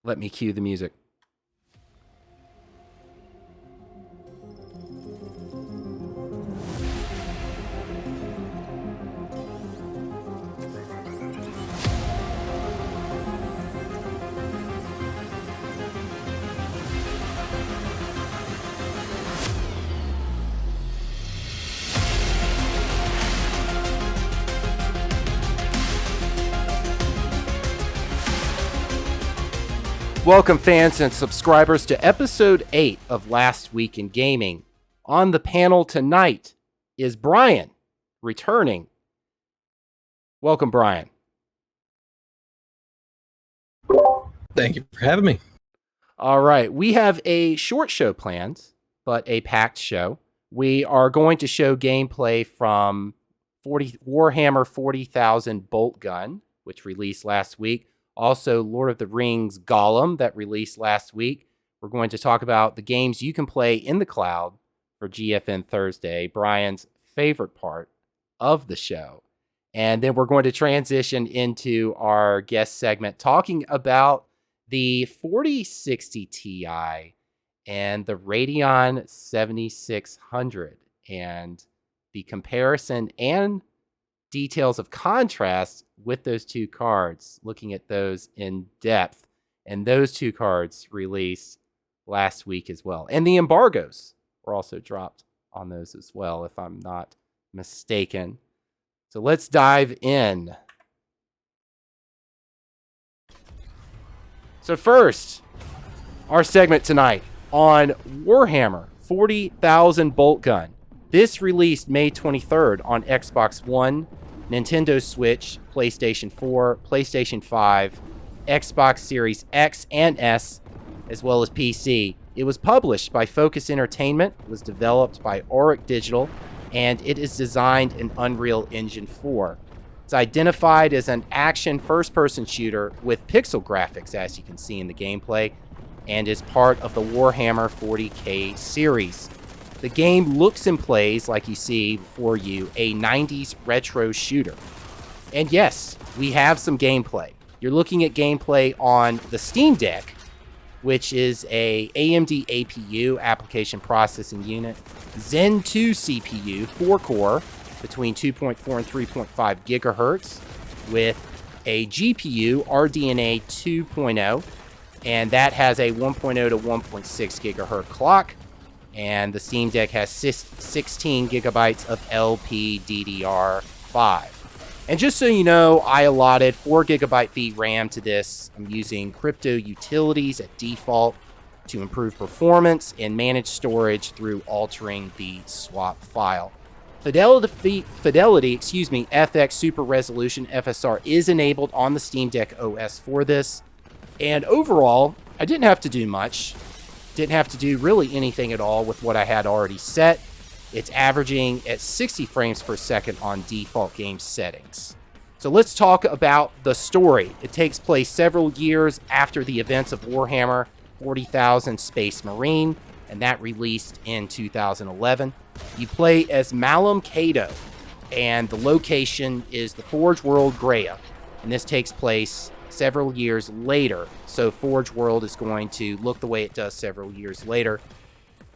Let me cue the music. Welcome, fans and subscribers, to episode 8 of Last Week in Gaming. On the panel tonight is Brian, returning. Welcome, Brian. Thank you for having me. All right, we have a short show planned, but a packed show. We are going to show gameplay from Warhammer 40,000 Boltgun, which released last week. Also, Lord of the Rings Gollum, that released last week. We're going to talk about the games you can play in the cloud for GFN Thursday, Brian's favorite part of the show. And then we're going to transition into our guest segment talking about the 4060 Ti and the Radeon 7600 and the comparison and details of contrast with those two cards, looking at those in depth. And those two cards released last week as well. And the embargoes were also dropped on those as well, if I'm not mistaken. So let's dive in. So first, our segment tonight on Warhammer 40,000 Boltgun. This released May 23rd on Xbox One, Nintendo Switch, PlayStation 4, PlayStation 5, Xbox Series X and S, as well as PC. It was published by Focus Entertainment, was developed by Auric Digital, and it is designed in Unreal Engine 4. It's identified as an action first-person shooter with pixel graphics, as you can see in the gameplay, and is part of the Warhammer 40K series. The game looks and plays, like you see before you, a 90s retro shooter. And yes, we have some gameplay. You're looking at gameplay on the Steam Deck, which is a AMD APU, application processing unit, Zen 2 CPU, 4-core, between 2.4 and 3.5 gigahertz, with a GPU RDNA 2.0, and that has a 1.0 to 1.6 gigahertz clock. And the Steam Deck has 16 gigabytes of LPDDR5. And just so you know, I allotted 4 gigabyte VRAM to this. I'm using crypto utilities at default to improve performance and manage storage through altering the swap file. Fidelity, FX Super Resolution FSR is enabled on the Steam Deck OS for this. And overall, I didn't have to do much. Didn't have to do really anything at all with what I had already set. It's averaging at 60 frames per second on default game settings. So let's talk about the story. It takes place several years after the events of Warhammer 40,000 Space Marine, and that released in 2011. You play as Malum Cato, and the location is the Forge World Graia, and this takes place several years later. So Forge World is going to look the way it does several years later.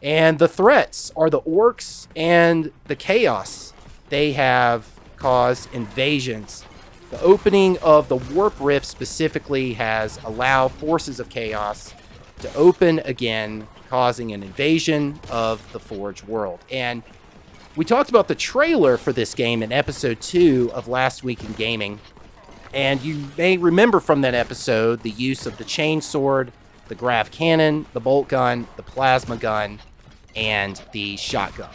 And the threats are the orcs and the chaos. They have caused invasions. The opening of the Warp Rift specifically has allowed forces of chaos to open again, causing an invasion of the Forge World. And we talked about the trailer for this game in episode 2 of Last Week in Gaming. And you may remember from that episode the use of the chainsword, the grav cannon, the bolt gun, the plasma gun, and the shotgun.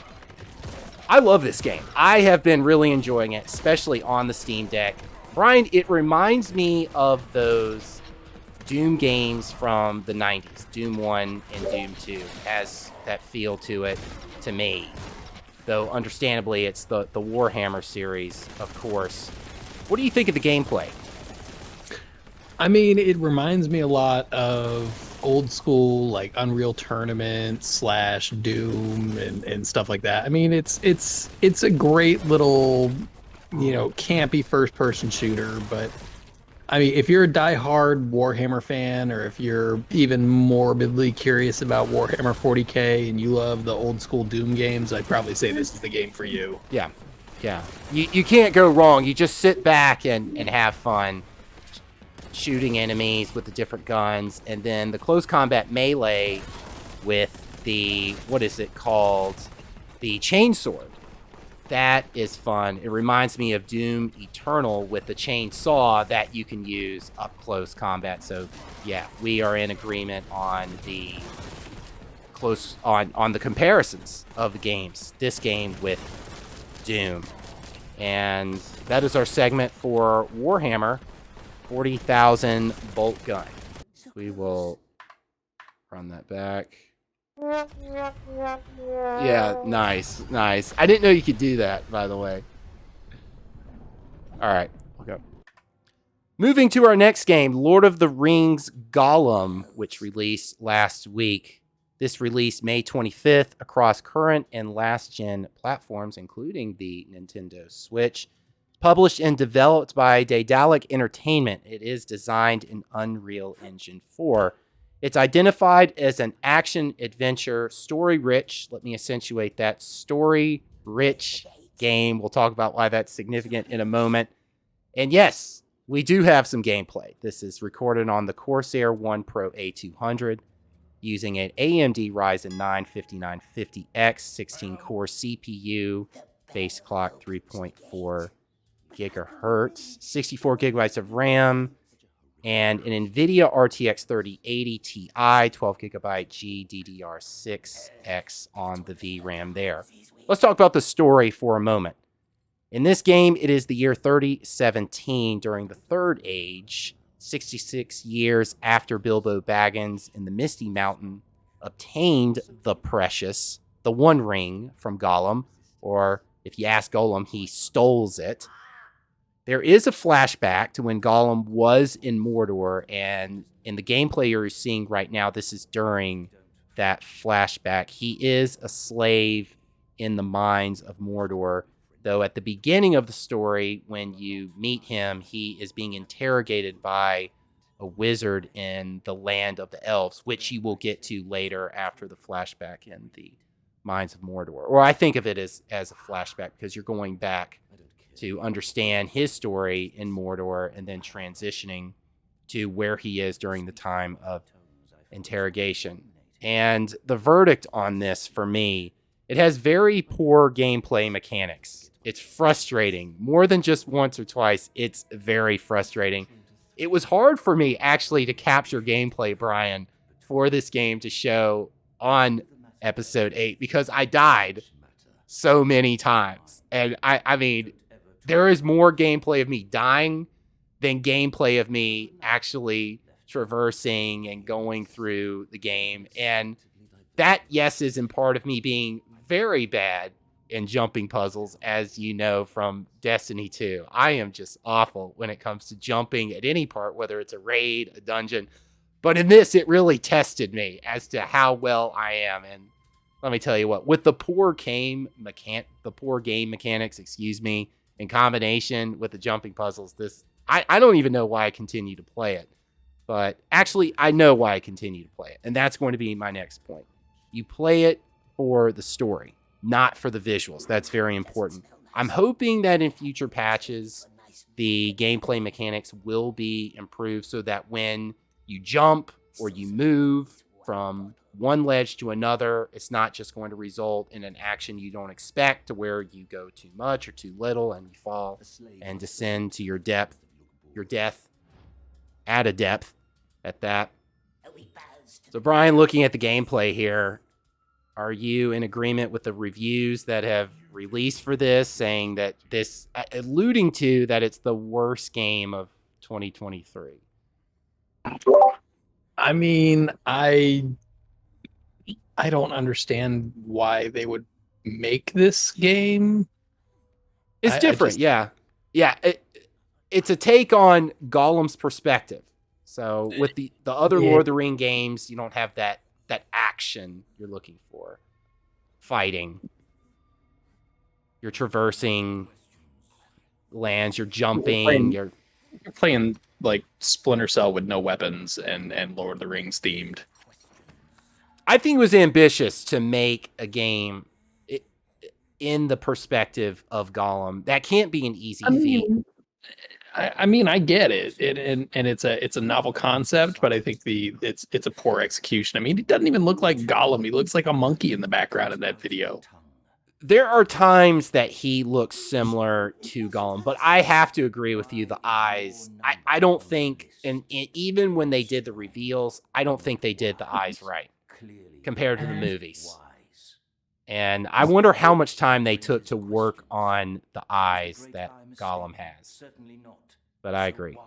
I love this game. I have been really enjoying it, especially on the Steam Deck. Brian, it reminds me of those Doom games from the 90s. Doom 1 and Doom 2 has that feel to it, to me. Though, understandably, it's the Warhammer series, of course. What do you think of the gameplay? I mean, it reminds me a lot of old school, like Unreal Tournament / Doom and stuff like that. I mean, it's a great little, campy first person shooter, but I mean, if you're a diehard Warhammer fan, or if you're even morbidly curious about Warhammer 40K and you love the old school Doom games, I'd probably say this is the game for you. Yeah, yeah. You can't go wrong. You just sit back and have fun shooting enemies with the different guns, and then the close combat melee with the, what is it called? The chainsword. That is fun. It reminds me of Doom Eternal with the chainsaw that you can use up close combat. So yeah, we are in agreement on the on the comparisons of the games. This game with Doom. And that is our segment for Warhammer 40,000 Boltgun. We will run that back. Yeah, nice, nice. I didn't know you could do that, by the way. All right, we'll go. Moving to our next game, Lord of the Rings Gollum, which released last week. This released May 25th across current and last-gen platforms, including the Nintendo Switch. Published and developed by Daedalic Entertainment, it is designed in Unreal Engine 4. It's identified as an action-adventure, story-rich, let me accentuate that, story-rich game. We'll talk about why that's significant in a moment. And yes, we do have some gameplay. This is recorded on the Corsair One Pro A200 using an AMD Ryzen 9 5950X 16-core CPU, base clock 3.4 gigahertz, 64 gigabytes of RAM, and an Nvidia RTX 3080 Ti 12 gigabyte GDDR6X on the VRAM there. Let's talk about the story for a moment. In this game, it is the year 3017 during the Third Age, 66 years after Bilbo Baggins in the Misty Mountain obtained the precious, the One Ring from Gollum, or if you ask Gollum, he stole it. There is a flashback to when Gollum was in Mordor, and in the gameplay you're seeing right now, this is during that flashback. He is a slave in the mines of Mordor, though at the beginning of the story, when you meet him, he is being interrogated by a wizard in the land of the elves, which you will get to later after the flashback in the mines of Mordor. Or I think of it as a flashback because you're going back to understand his story in Mordor and then transitioning to where he is during the time of interrogation. And the verdict on this for me, it has very poor gameplay mechanics. It's frustrating. More than just once or twice, it's very frustrating. It was hard for me actually to capture gameplay, Brian, for this game to show on episode 8 because I died so many times. And I mean, there is more gameplay of me dying than gameplay of me actually traversing and going through the game. And that, yes, is in part of me being very bad in jumping puzzles, as you know from Destiny 2. I am just awful when it comes to jumping at any part, whether it's a raid, a dungeon. But in this, it really tested me as to how well I am. And let me tell you what, with the poor game mechanics, in combination with the jumping puzzles, I don't even know why I continue to play it. But actually, I know why I continue to play it. And that's going to be my next point. You play it for the story, not for the visuals. That's very important. I'm hoping that in future patches, the gameplay mechanics will be improved so that when you jump or you move from one ledge to another, it's not just going to result in an action you don't expect to where you go too much or too little and you fall and descend to your death at a depth at that. So Brian, looking at the gameplay here, are you in agreement with the reviews that have released for this, saying that this, alluding to that it's the worst game of 2023? I mean, I don't understand why they would make this game. It's different, yeah. It's a take on Gollum's perspective. So with the other Lord of the Ring games, you don't have that action you're looking for. Fighting. You're traversing lands, you're jumping, You're playing like Splinter Cell with no weapons and Lord of the Rings themed. I think it was ambitious to make a game in the perspective of Gollum. That can't be an easy feat. I mean, I get it, and it's a novel concept, but I think it's a poor execution. I mean, it doesn't even look like Gollum. He looks like a monkey in the background in that video. There are times that he looks similar to Gollum, but I have to agree with you. The eyes, I don't think, and even when they did the reveals, I don't think they did the eyes right compared to the movies. And I wonder how much time they took to work on the eyes that Gollum has. But I agree.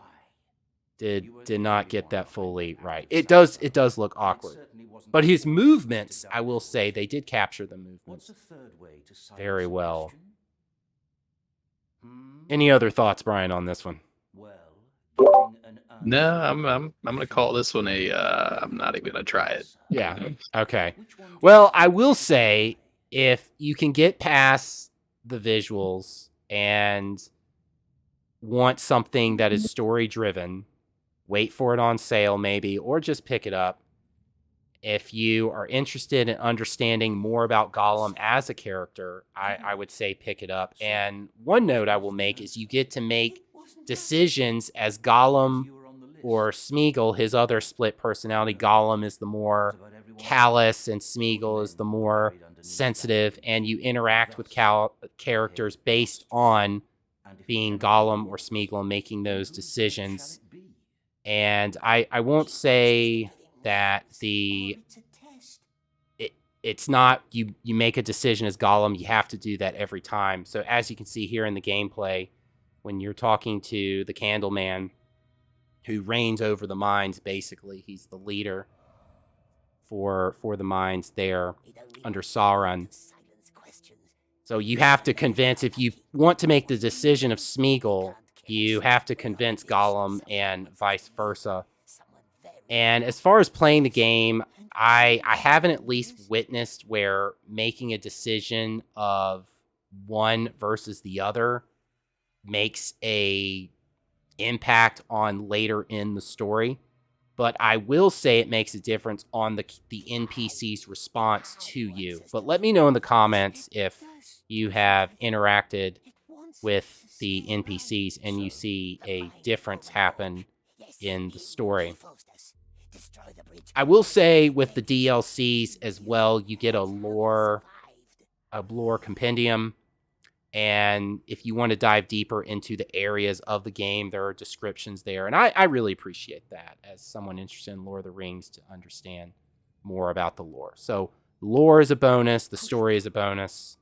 Did not get that fully right. It does look awkward. But his movements, I will say, they did capture the movements very well. Any other thoughts, Brian, on this one? No, I'm gonna call this one a. I'm not even gonna try it. Yeah. Okay. Well, I will say, if you can get past the visuals and want something that is story driven, wait for it on sale maybe, or just pick it up. If you are interested in understanding more about Gollum as a character, I would say pick it up. And one note I will make is you get to make decisions as Gollum or Smeagol, his other split personality. Gollum is the more callous and Smeagol is the more sensitive, and you interact with characters based on being Gollum or Smeagol and making those decisions. And I won't say that it's not you make a decision as Gollum, you have to do that every time. So as you can see here in the gameplay, when you're talking to the Candleman, who reigns over the mines, basically, he's the leader for the mines there under Sauron. So you have to convince, if you want to make the decision of Smeagol, you have to convince Gollum and vice versa. And as far as playing the game, I haven't at least witnessed where making a decision of one versus the other makes a impact on later in the story. But I will say it makes a difference on the NPC's response to you. But let me know in the comments if you have interacted with the NPCs and you see a difference happen in the story. I will say with the DLCs as well, you get a lore compendium. And if you want to dive deeper into the areas of the game, there are descriptions there. And I really appreciate that as someone interested in Lord of the Rings to understand more about the lore. So lore is a bonus, the story is a bonus,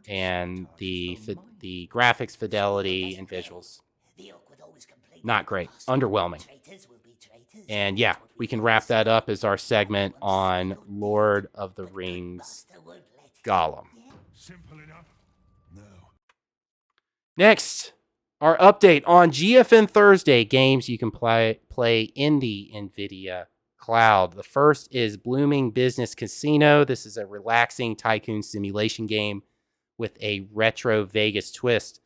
and the graphics, fidelity, and visuals, not great, underwhelming. And yeah, we can wrap that up as our segment on Lord of the Rings Gollum. Next, our update on GFN Thursday games you can play in the Nvidia cloud. The first is Blooming Business Casino. This is a relaxing tycoon simulation game with a retro Vegas twist.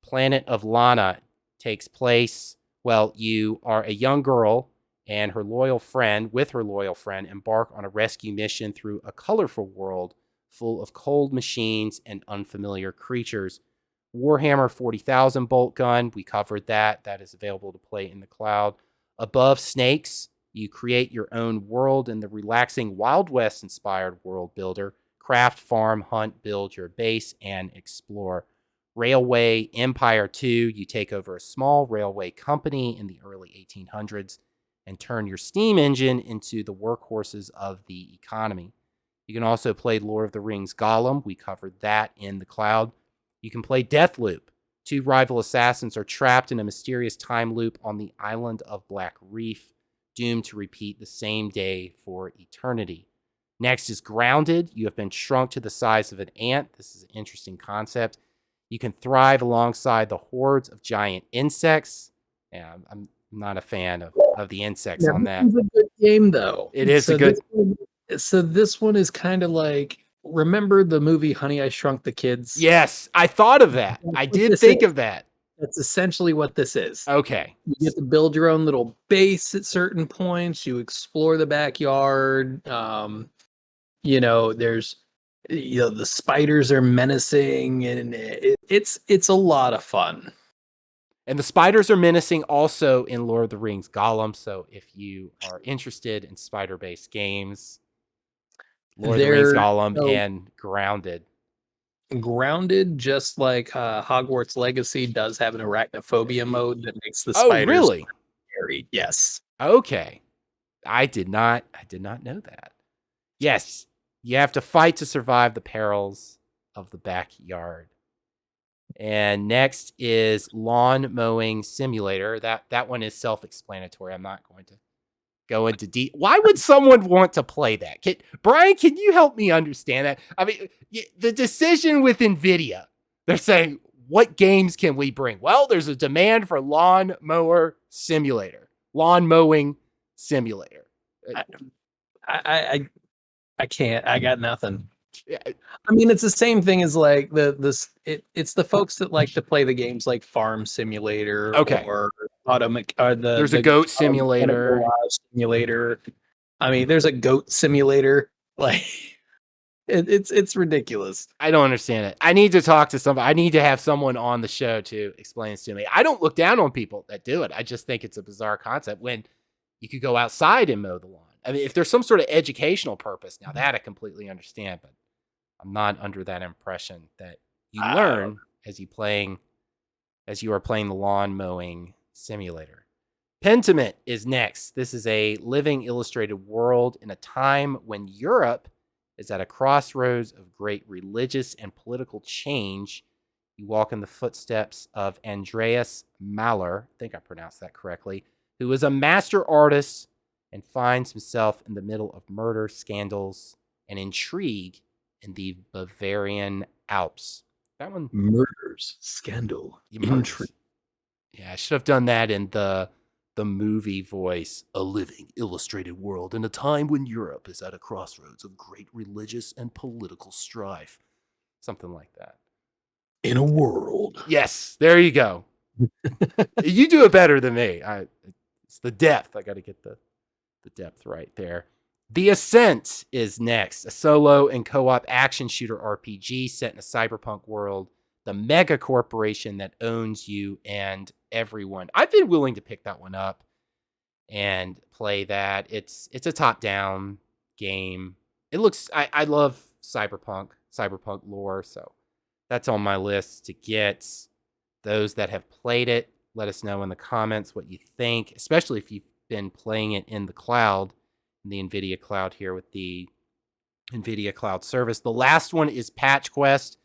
Planet of Lana takes place, well, you are a young girl and her loyal friend embark on a rescue mission through a colorful world full of cold machines and unfamiliar creatures. Warhammer 40,000 Boltgun, we covered that. That is available to play in the cloud. Above Snakes, you create your own world in the relaxing Wild West-inspired world builder. Craft, farm, hunt, build your base, and explore. Railway Empire 2, you take over a small railway company in the early 1800s and turn your steam engine into the workhorses of the economy. You can also play Lord of the Rings Gollum. We covered that in the cloud. You can play Deathloop. Two rival assassins are trapped in a mysterious time loop on the island of Black Reef, doomed to repeat the same day for eternity. Next is Grounded. You have been shrunk to the size of an ant. This is an interesting concept. You can thrive alongside the hordes of giant insects. Yeah, I'm not a fan of the insects on that. It's a good game, though. It is a good... So this one is kind of like, remember the movie Honey, I Shrunk the Kids? Yes, I thought of that. I did think of that. That's essentially what this is. Okay. You get to build your own little base at certain points. You explore the backyard. There's the spiders are menacing, and it's a lot of fun. And the spiders are menacing also in Lord of the Rings Gollum. So if you are interested in spider-based games, Lord of the Rings They're Gollum so and Grounded. grounded, just like Hogwarts Legacy does have an arachnophobia mode that makes the Oh, spiders really? scary. Yes. Okay. I did not know that. Yes, you have to fight to survive the perils of the backyard. And next is Lawn Mowing Simulator. That one is self-explanatory. I'm not going to go into deep. Why would someone want to play that? Brian, can you help me understand that? I mean, the decision with Nvidia, they're saying, what games can we bring? Well, there's a demand for lawn mowing simulator. I can't. I got nothing. Yeah, I mean, it's the same thing as like it's the folks that like to play the games like Farm Simulator okay. or or There's a the goat Mechanic simulator. Garage Simulator. I mean, there's a goat simulator. Like it's ridiculous. I don't understand it. I need to talk to somebody. I need to have someone on the show to explain this to me. I don't look down on people that do it. I just think it's a bizarre concept when you could go outside and mow the lawn. I mean, if there's some sort of educational purpose, now that I completely understand, but I'm not under that impression that you learn as you are playing the lawn mowing simulator. Pentiment is next. This is a living illustrated world in a time when Europe is at a crossroads of great religious and political change. You walk in the footsteps of Andreas Mahler, I think I pronounced that correctly, who is a master artist and finds himself in the middle of murder, scandals, and intrigue in the Bavarian Alps. That one, Murders, scandal, intrigue. Yeah, I should have done that in the movie voice. A living illustrated world in a time when Europe is at a crossroads of great religious and political strife. Something like that. In a world. Yes, there you go. You do it better than me. It's the depth. I got to get the depth right there. The Ascent is next, a solo and co-op action shooter RPG set in a cyberpunk world. The mega corporation that owns you and everyone. I've been willing to pick that one up and play that. It's a top-down game. It looks. I love cyberpunk lore, so that's on my list to get. Those that have played it, let us know in the comments what you think, especially if you've been playing it in the cloud, in the Nvidia cloud here with the Nvidia cloud service. The last one is Patch Quest.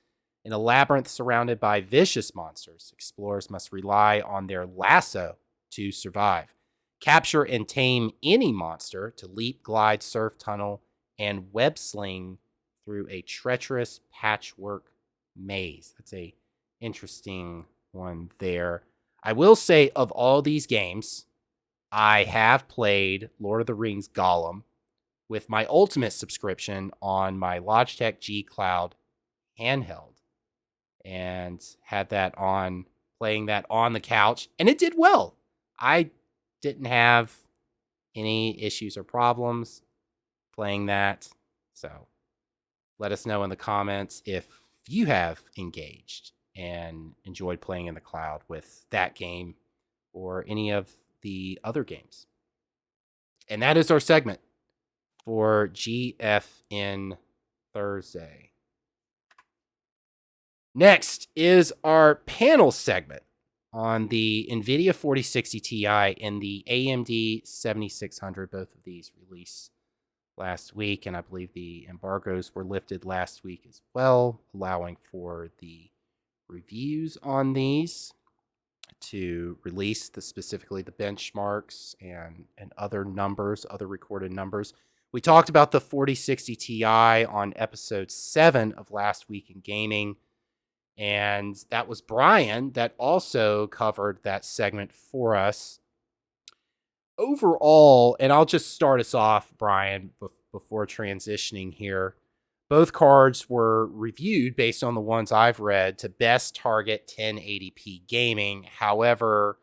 In a labyrinth surrounded by vicious monsters, explorers must rely on their lasso to survive. Capture and tame any monster to leap, glide, surf, tunnel, and web sling through a treacherous patchwork maze. That's a interesting one there. I will say, of all these games, I have played Lord of the Rings Gollum with my Ultimate subscription on my Logitech G Cloud handheld. And had that on, playing that on the couch, and it did well. I didn't have any issues or problems playing that. So let us know in the comments if you have engaged and enjoyed playing in the cloud with that game or any of the other games. And that is our segment for GFN Thursday. Next is our panel segment on the Nvidia 4060 Ti and the AMD 7600. Both of these released last week, and I believe the embargoes were lifted last week as well, allowing for the reviews on these to release specifically the benchmarks and other numbers, other recorded numbers. We talked about the 4060 Ti on episode 7 of Last Week in Gaming. And that was Brian that also covered that segment for us. Overall, and I'll just start us off, Brian, before transitioning here. Both cards were reviewed based on the ones I've read to best target 1080p gaming. However,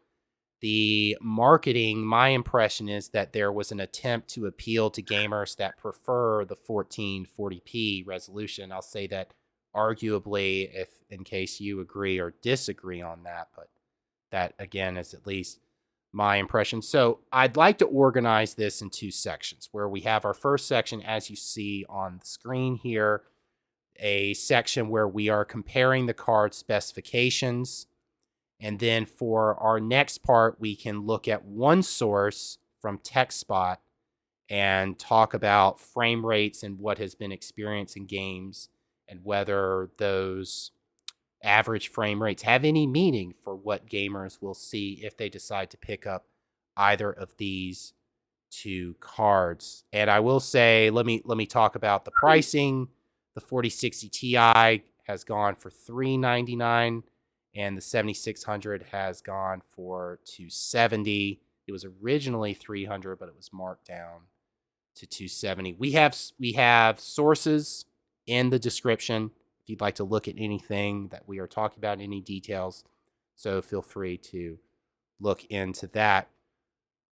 the marketing, my impression is that there was an attempt to appeal to gamers that prefer the 1440p resolution. I'll say that arguably, if in case you agree or disagree on that, but that again is at least my impression. So I'd like to organize this in two sections where we have our first section, as you see on the screen here, a section where we are comparing the card specifications. And then for our next part, we can look at one source from TechSpot and talk about frame rates and what has been experienced in games and whether those average frame rates have any meaning for what gamers will see if they decide to pick up either of these two cards. And I will say, let me talk about the pricing. The 4060 Ti has gone for $399 and the 7600 has gone for $270. It was originally $300, but it was marked down to $270. We have sources in the description if you'd like to look at anything that we are talking about, any details. So feel free to look into that.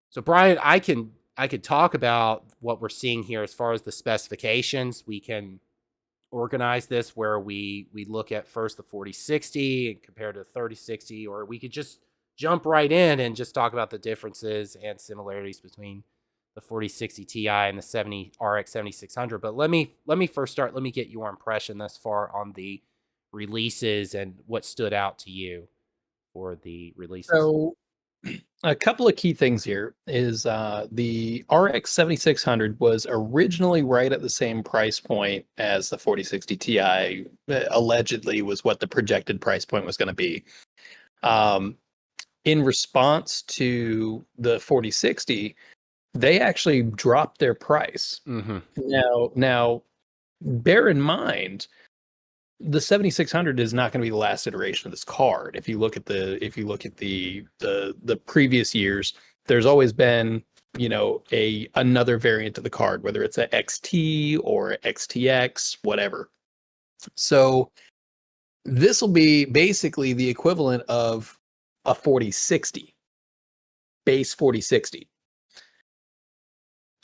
So Brian, I could talk about what we're seeing here as far as the specifications. We can organize this where we look at first the 4060 and compare to the 3060, or we could just jump right in and just talk about the differences and similarities between the 4060 Ti and the RX 7600. But let me first start. Let me get your impression thus far on the releases and what stood out to you for the releases. So a couple of key things here is the RX 7600 was originally right at the same price point as the 4060 Ti, allegedly was what the projected price point was going to be. In response to the 4060, they actually dropped their price. Mm-hmm. Now, bear in mind, the 7600 is not going to be the last iteration of this card. If you look at the previous years, there's always been, another variant of the card, whether it's a XT or XTX, whatever. So this will be basically the equivalent of a 4060, base 4060.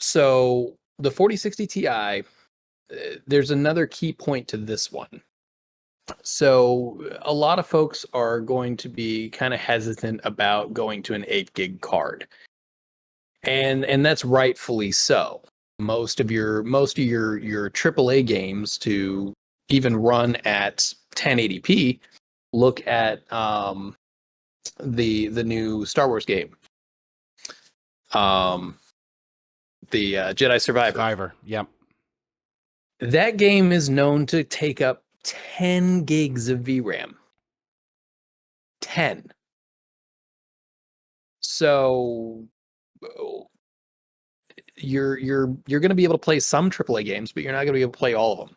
So the 4060 Ti, there's another key point to this one. So a lot of folks are going to be kind of hesitant about going to an 8 gig card. And that's rightfully so. Most of your AAA games to even run at 1080p, look at the new Star Wars game. The Jedi Survivor. Yep. That game is known to take up 10 gigs of VRAM. 10. So you're going to be able to play some AAA games, but you're not going to be able to play all of them.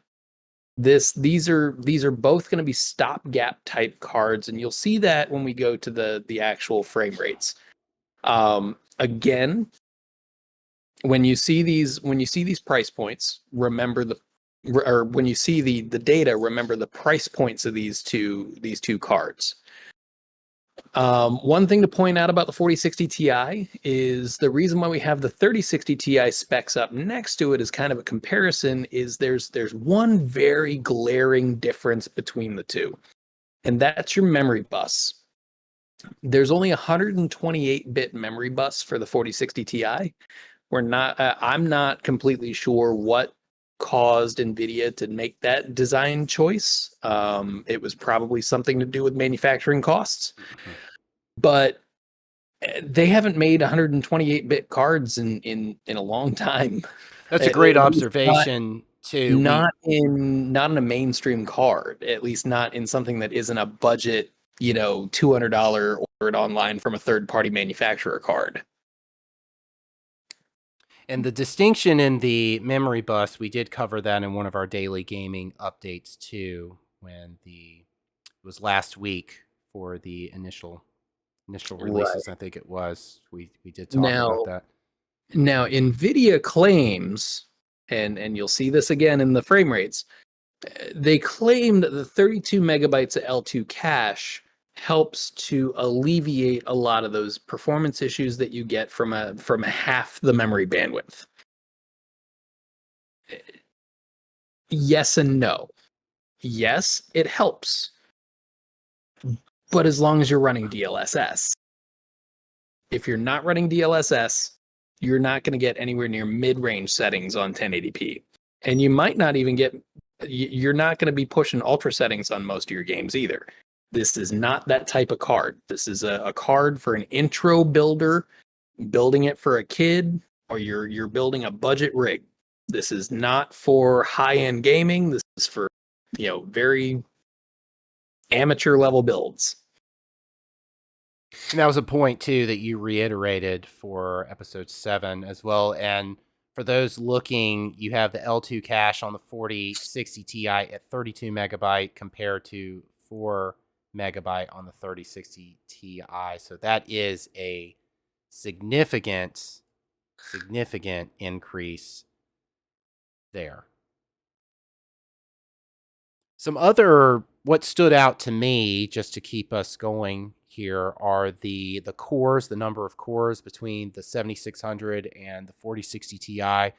These are both going to be stopgap type cards, and you'll see that when we go to the actual frame rates. Again, when you see these price points, remember when you see the data, remember the price points of these two cards. One thing to point out about the 4060 Ti is the reason why we have the 3060 Ti specs up next to it as kind of a comparison is there's one very glaring difference between the two, and that's your memory bus. There's only 128-bit memory bus for the 4060 Ti. I'm not completely sure what caused Nvidia to make that design choice. It was probably something to do with manufacturing costs, but they haven't made 128-bit cards in a long time. That's a great observation too. Not in a mainstream card, at least not in something that isn't a budget, $200 ordered online from a third-party manufacturer card. And the distinction in the memory bus, we did cover that in one of our daily gaming updates too, when it was last week for the initial releases. Right. I think it was. We did talk about that. Now, Nvidia claims, and you'll see this again in the frame rates, They claim that the 32 megabytes of L2 cache helps to alleviate a lot of those performance issues that you get from a half the memory bandwidth. Yes and no. Yes, it helps, but as long as you're running DLSS. If you're not running DLSS, you're not going to get anywhere near mid-range settings on 1080p. And you might not even get, you're not going to be pushing ultra settings on most of your games either. This is not that type of card. This is a card for an intro builder, building it for a kid, or you're building a budget rig. This is not for high-end gaming. This is for, very amateur level builds. And that was a point too that you reiterated for episode 7 as well. And for those looking, you have the L2 cache on the 4060 Ti at 32 megabyte compared to 4 megabyte on the 3060 Ti. So that is a significant increase there. Some other, what stood out to me, just to keep us going here, are the cores, the number of cores between the 7600 and the 4060 Ti.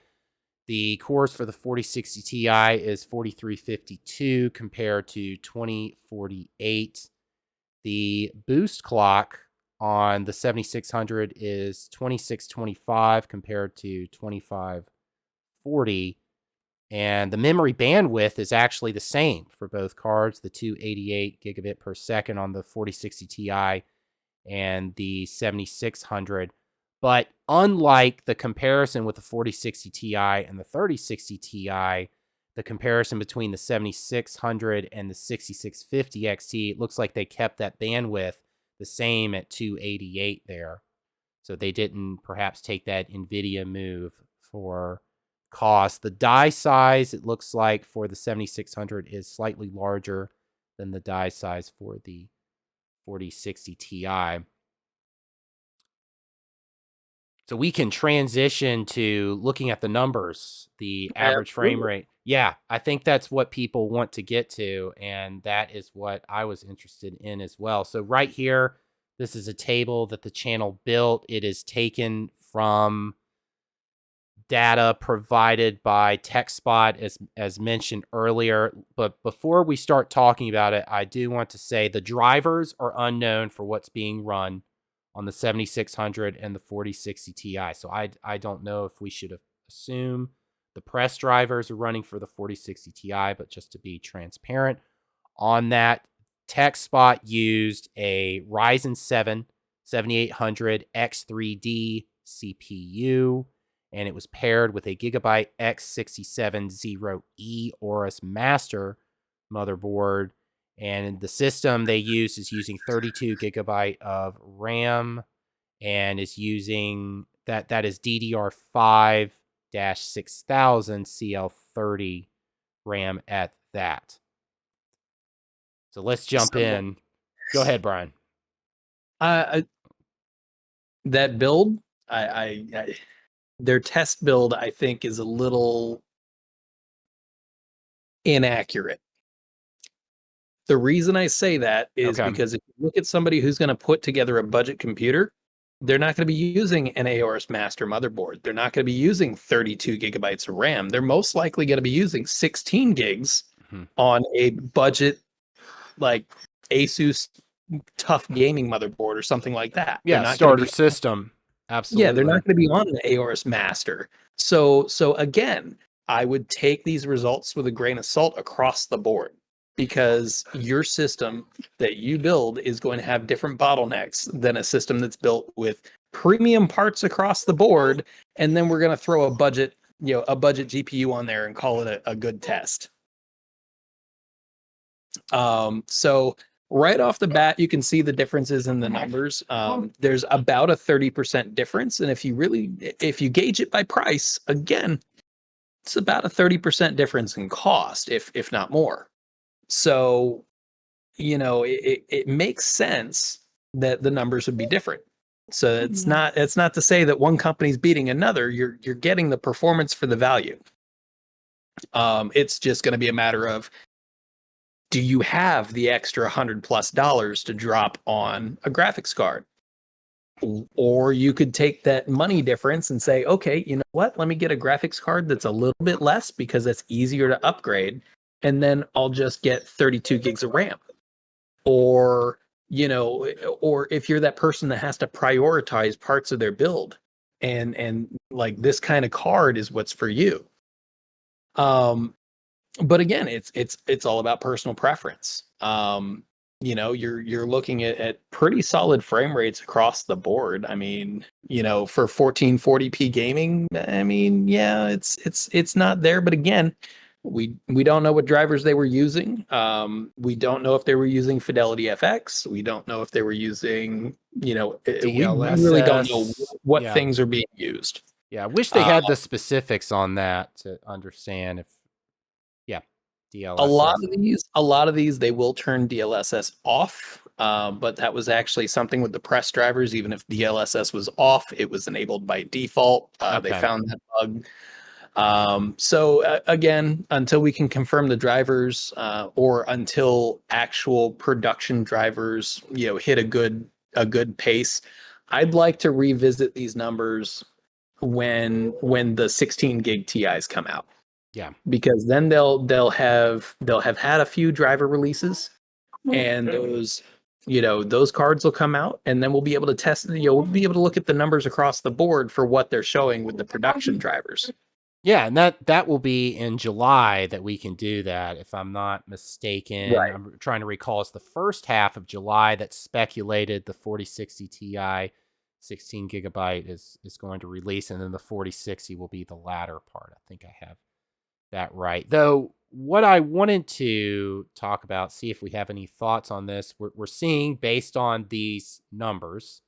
The cores for the 4060 Ti is 4352 compared to 2048. The boost clock on the 7600 is 2625 compared to 2540. And the memory bandwidth is actually the same for both cards, the 288 gigabit per second on the 4060 Ti and the 7600. But unlike the comparison with the 4060 Ti and the 3060 Ti, the comparison between the 7600 and the 6650 XT, it looks like they kept that bandwidth the same at 288 there. So they didn't perhaps take that Nvidia move for cost. The die size, it looks like, for the 7600 is slightly larger than the die size for the 4060 Ti. So we can transition to looking at the numbers, the average frame rate. Yeah, I think that's what people want to get to, and that is what I was interested in as well. So right here, this is a table that the channel built. It is taken from data provided by TechSpot, as mentioned earlier. But before we start talking about it, I do want to say the drivers are unknown for what's being run on the 7600 and the 4060 Ti. So I don't know if we should assume the press drivers are running for the 4060 Ti, but just to be transparent on that, TechSpot used a Ryzen 7 7800 X3D CPU, and it was paired with a Gigabyte X670E Aorus Master motherboard. And the system they use is using 32 gigabyte of RAM and is using that is DDR5-6000 CL30 RAM at that. So let's jump in. Go ahead, Brian. That build, their test build, I think, is a little inaccurate. The reason I say that is because if you look at somebody who's going to put together a budget computer, they're not going to be using an Aorus Master motherboard. They're not going to be using 32 gigabytes of RAM. They're most likely going to be using 16 gigs on a budget, like Asus tough gaming motherboard or something like that. Yeah, starter system. Absolutely. Yeah, they're not going to be on the Aorus Master. So again, I would take these results with a grain of salt across the board, because your system that you build is going to have different bottlenecks than a system that's built with premium parts across the board, and then we're going to throw a budget GPU on there and call it a good test. So right off the bat, you can see the differences in the numbers. There's about a 30% difference, and if you gauge it by price, again, it's about a 30% difference in cost, if not more. So, it makes sense that the numbers would be different. So it's not to say that one company's beating another. You're getting the performance for the value. It's just going to be a matter of, do you have the extra $100+ to drop on a graphics card? Or you could take that money difference and say, okay, you know what? Let me get a graphics card that's a little bit less because that's easier to upgrade. And then I'll just get 32 gigs of RAM. Or, or if you're that person that has to prioritize parts of their build, and like this kind of card is what's for you. But again, it's all about personal preference. You're looking at pretty solid frame rates across the board. I mean, for 1440p gaming, I mean, yeah, it's not there. But again, we don't know what drivers they were using. We don't know if they were using Fidelity FX. We don't know if they were using, we really don't know DLSS. what Yeah. things are being used. Yeah. I wish they had the specifics on that to understand if, yeah, DLSS. A lot of these, they will turn DLSS off. But that was actually something with the press drivers. Even if DLSS was off, it was enabled by default. They Okay. found that bug. Again, until we can confirm the drivers, or until actual production drivers, hit a good pace, I'd like to revisit these numbers when the 16 gig TIs come out. Yeah. Because then they'll have had a few driver releases, and those cards will come out, and then we'll be able to test, we'll be able to look at the numbers across the board for what they're showing with the production drivers. Yeah, and that will be in July that we can do that, if I'm not mistaken. Right. I'm trying to recall, it's the first half of July that speculated the 4060 Ti 16 gigabyte is going to release, and then the 4060 will be the latter part. I think I have that right. Though, what I wanted to talk about, see if we have any thoughts on this, we're seeing, based on these numbers,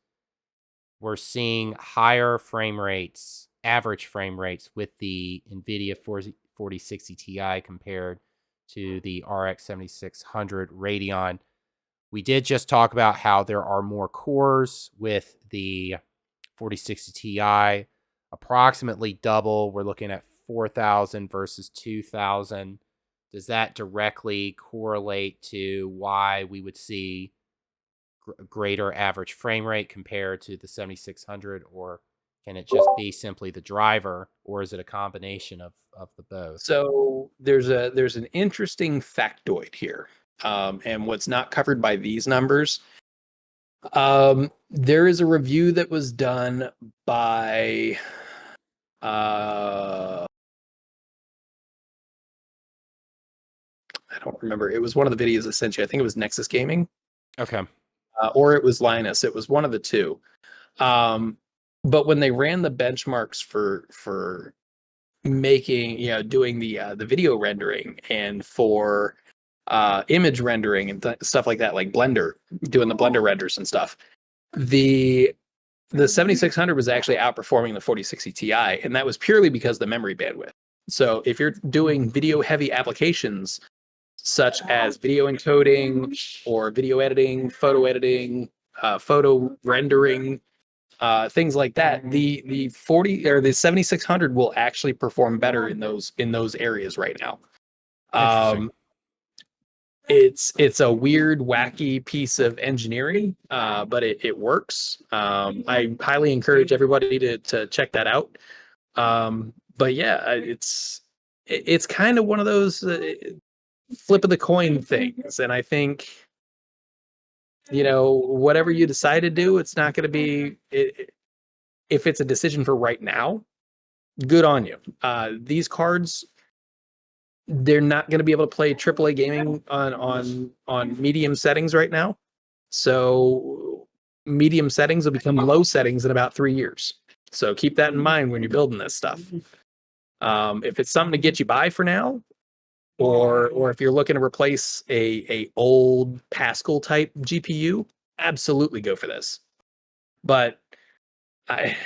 we're seeing higher frame rates, average frame rates, with the Nvidia 4060 Ti compared to the RX 7600 Radeon. We did just talk about how there are more cores with the 4060 Ti, approximately double. We're looking at 4,000 versus 2,000. Does that directly correlate to why we would see greater average frame rate compared to the 7600, or can it just be simply the driver, or is it a combination of the both? So there's an interesting factoid here, and what's not covered by these numbers. There is a review that was done by I don't remember. It was one of the videos I sent you. I think it was Nexus Gaming. Okay. Or it was Linus. It was one of the two. But when they ran the benchmarks for making, doing the video rendering, and for image rendering and stuff like that, like Blender, doing the Blender renders and stuff, the 7600 was actually outperforming the 4060 Ti, and that was purely because of the memory bandwidth. So if you're doing video heavy applications such as video encoding or video editing, photo rendering, things like that, the 40 or the 7600 will actually perform better in those areas right now. Interesting. It's a weird, wacky piece of engineering, but it works. I highly encourage everybody to check that out. But yeah, it's kind of one of those flip of the coin things, and I think, whatever you decide to do, it's not going to be, if it's a decision for right now, good on you. These cards, they're not going to be able to play AAA gaming on medium settings right now. So medium settings will become low settings in about 3 years. So keep that in mind when you're building this stuff. If it's something to get you by for now, or if you're looking to replace a old Pascal type GPU, absolutely go for this. But I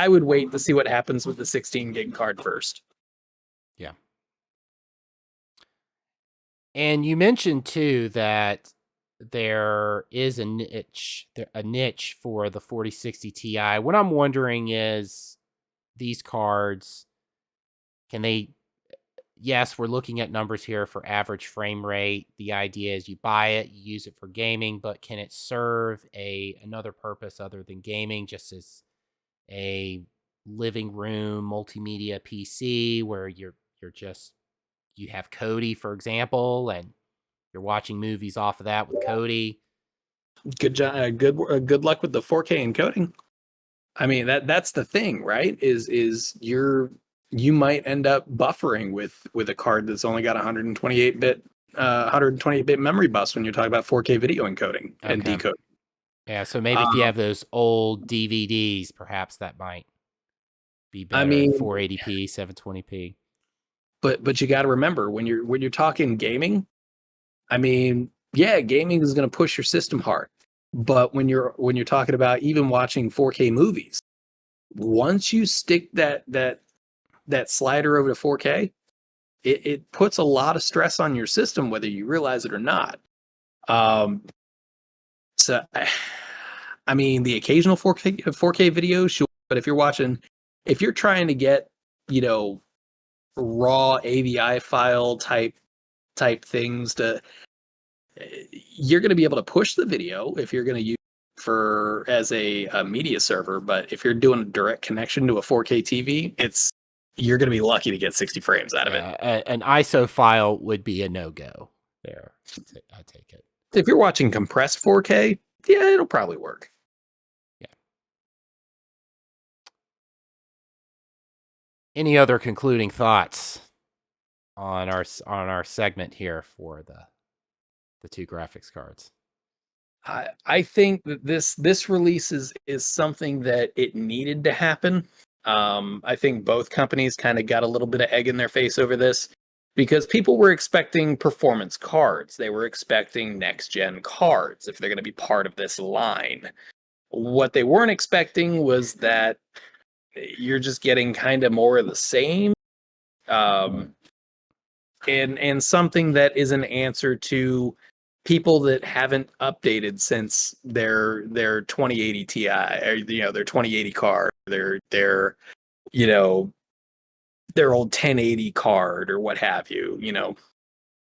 would wait to see what happens with the 16 gig card first. Yeah. And you mentioned too that there is a niche for the 4060 Ti. What I'm wondering is, these cards, Can they? Yes, we're looking at numbers here for average frame rate. The idea is you buy it, you use it for gaming, but can it serve another purpose other than gaming, just as a living room multimedia PC where you have Kodi, for example, and you're watching movies off of that with Kodi. Good job. Good luck with the 4K encoding. I mean, that's the thing, right? You might end up buffering with a card that's only got 128-bit memory bus when you're talking about 4K video encoding and decoding. Yeah, so maybe if you have those old DVDs, perhaps that might be better. I mean, 480p, 720p. But you got to remember when you're talking gaming, I mean, yeah, gaming is going to push your system hard. But when you're talking about even watching 4K movies, once you stick that slider over to 4K, it puts a lot of stress on your system, whether you realize it or not. So, I mean, the occasional 4K video, sure, but if you're trying to get, raw AVI file type things you're going to be able to push the video if you're going to use it as a media server. But if you're doing a direct connection to a 4K TV, you're going to be lucky to get 60 frames out of it. An ISO file would be a no-go there. I take it. If you're watching compressed 4K, yeah, it'll probably work. Yeah. Any other concluding thoughts on our segment here for the two graphics cards? I think that this release is something that it needed to happen. I think both companies kind of got a little bit of egg in their face over this because people were expecting performance cards. They were expecting next-gen cards if they're going to be part of this line. What they weren't expecting was that you're just getting kind of more of the same. And something that is an answer to people that haven't updated since their 2080 Ti or their 2080 card, their old 1080 card or what have you.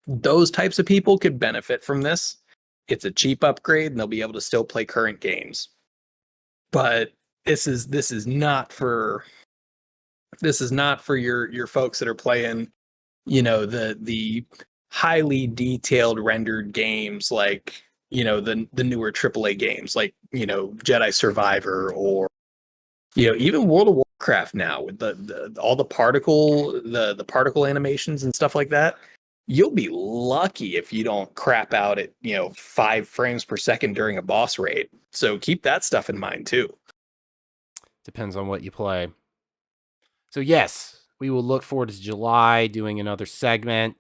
Those types of people could benefit from this. It's a cheap upgrade and they'll be able to still play current games. But this is not for your folks that are playing the highly detailed rendered games like the newer AAA games like Jedi Survivor or even World of Warcraft now with all the particle animations and stuff like that. You'll be lucky if you don't crap out at 5 frames per second during a boss raid. So keep that stuff in mind too. Depends on what you play. So yes, we will look forward to July doing another segment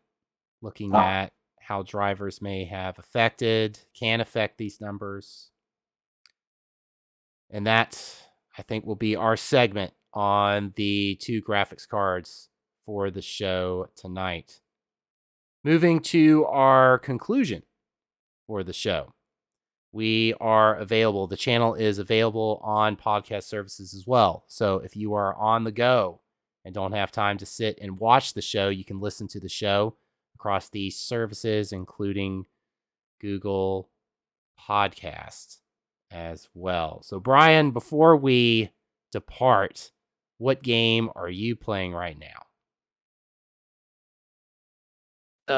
looking at how drivers can affect these numbers. And that, I think, will be our segment on the two graphics cards for the show tonight. Moving to our conclusion for the show. We are available. The channel is available on podcast services as well. So if you are on the go and don't have time to sit and watch the show, you can listen to the show across these services, including Google Podcasts as well. So Brian, before we depart, what game are you playing right now?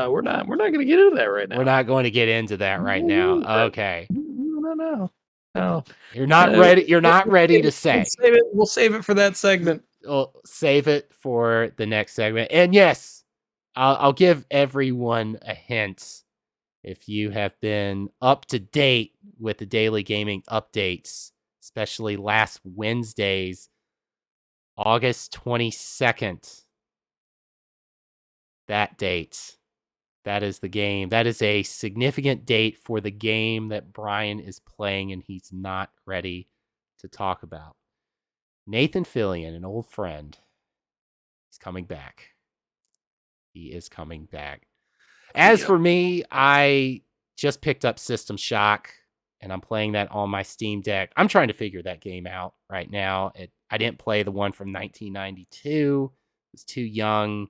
We're not going to get into that right now. We're not going to get into that right now. Okay. No. You're not ready. You're not ready to say. We'll save it for that segment. We'll save it for the next segment. And yes, I'll give everyone a hint. If you have been up to date with the daily gaming updates, especially last Wednesday's August 22nd, that date. That is the game. That is a significant date for the game that Brian is playing and he's not ready to talk about. Nathan Fillion, an old friend, he's coming back. He is coming back. As for me, I just picked up System Shock and I'm playing that on my Steam Deck. I'm trying to figure that game out right now. I didn't play the one from 1992 was too young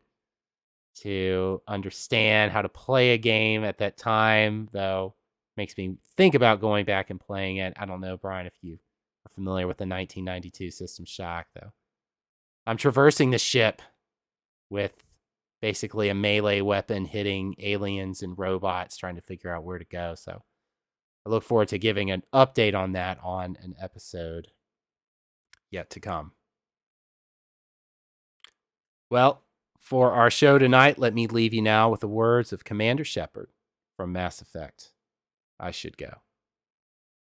to understand how to play a game at that time, though makes me think about going back and playing it. I don't know, Brian, if you are familiar with the 1992 System Shock, though. I'm traversing the ship with basically a melee weapon hitting aliens and robots, trying to figure out where to go. So I look forward to giving an update on that on an episode yet to come. Well, for our show tonight, let me leave you now with the words of Commander Shepard from Mass Effect. I should go.